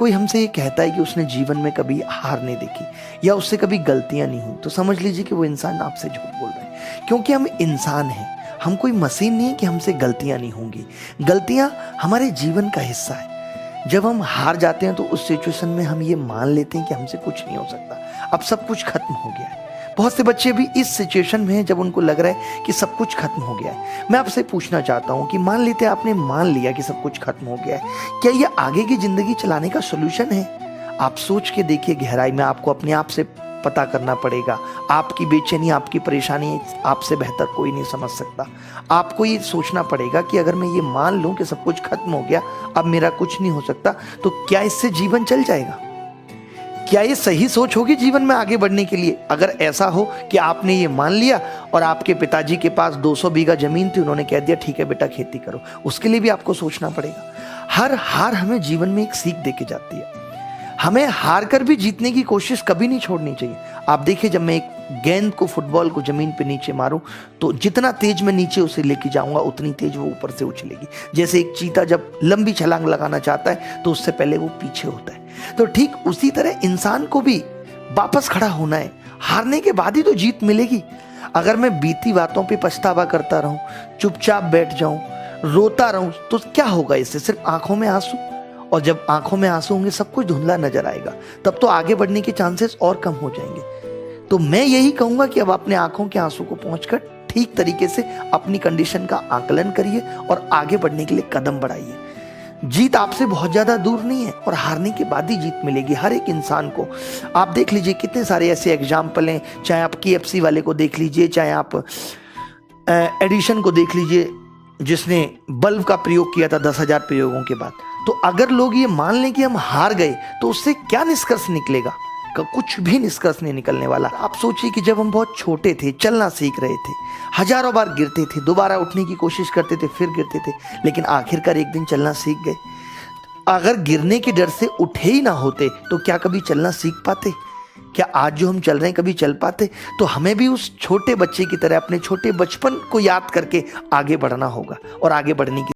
कोई हमसे ये कहता है कि उसने जीवन में कभी हार नहीं देखी या उससे कभी गलतियां नहीं हुई, तो समझ लीजिए कि वो इंसान आपसे झूठ बोल रहा है। क्योंकि हम इंसान हैं, हम कोई मशीन नहीं है कि हमसे गलतियां नहीं होंगी। गलतियां हमारे जीवन का हिस्सा है। जब हम हार जाते हैं तो उस सिचुएशन में हम ये मान लेते हैं कि हमसे कुछ नहीं हो सकता, अब सब कुछ खत्म हो गया है। बहुत से बच्चे भी इस सिचुएशन में हैं जब उनको लग रहा है कि सब कुछ खत्म हो गया है। मैं आपसे पूछना चाहता हूं कि मान लेते हैं आपने मान लिया कि सब कुछ खत्म हो गया है, क्या ये आगे की जिंदगी चलाने का सोल्यूशन है? आप सोच के देखिए गहराई में, आपको अपने आप से पता करना पड़ेगा। आपकी बेचैनी, आपकी परेशानी आपसे बेहतर कोई नहीं समझ सकता। आपको ये सोचना पड़ेगा कि अगर मैं ये मान लूं कि सब कुछ खत्म हो गया, अब मेरा कुछ नहीं हो सकता, तो क्या इससे जीवन चल जाएगा? क्या ये सही सोच होगी जीवन में आगे बढ़ने के लिए? अगर ऐसा हो कि आपने ये मान लिया और आपके पिताजी के पास 200 बीघा जमीन थी, उन्होंने कह दिया ठीक है बेटा खेती करो, उसके लिए भी आपको सोचना पड़ेगा। हर हार हमें जीवन में एक सीख देके जाती है। हमें हार कर भी जीतने की कोशिश कभी नहीं छोड़नी चाहिए। आप देखिए, जब मैं एक गेंद को, फुटबॉल को जमीन पे नीचे मारूं तो जितना तेज मैं नीचे उसे लेके जाऊंगा उतनी तेज वो ऊपर से उछलेगी। जैसे एक चीता जब लंबी छलांग लगाना चाहता है तो उससे पहले वो पीछे होता है। तो ठीक उसी तरह इंसान को भी वापस खड़ा होना है। हारने के बाद ही तो जीत मिलेगी। अगर मैं बीती बातों पे पछतावा करता रहूं, चुपचाप बैठ जाऊं, रोता रहूं, तो क्या होगा? इससे सिर्फ आंखों में आंसू, और जब आंखों में आंसू होंगे सब कुछ धुंधला नजर आएगा, तब तो आगे बढ़ने के चांसेस और कम हो जाएंगे। तो मैं यही कहूंगा कि अब अपने आंखों के आंसू को पहुंचकर ठीक तरीके से अपनी कंडीशन का आकलन करिए और आगे बढ़ने के लिए कदम बढ़ाइए। जीत आपसे बहुत ज्यादा दूर नहीं है और हारने के बाद ही जीत मिलेगी हर एक इंसान को। आप देख लीजिए कितने सारे ऐसे एग्जाम्पल हैं, चाहे आप KFC वाले को देख लीजिए, चाहे आप एडिशन को देख लीजिए जिसने बल्ब का प्रयोग किया था 10,000 प्रयोगों के बाद। तो अगर लोग ये मान लें कि हम हार गए तो उससे क्या निष्कर्ष निकलेगा? कुछ भी निष्कर्ष नहीं निकलने वाला। आप सोचिए कि जब हम बहुत छोटे थे, चलना सीख रहे थे, हजारों बार गिरते थे, दोबारा उठने की कोशिश करते थे, फिर गिरते थे, लेकिन आखिरकार एक दिन चलना सीख गए। अगर गिरने के डर से उठे ही ना होते तो क्या कभी चलना सीख पाते? क्या आज जो हम चल रहे हैं कभी चल पाते? तो हमें भी उस छोटे बच्चे की तरह अपने छोटे बचपन को याद करके आगे बढ़ना होगा और आगे बढ़ने की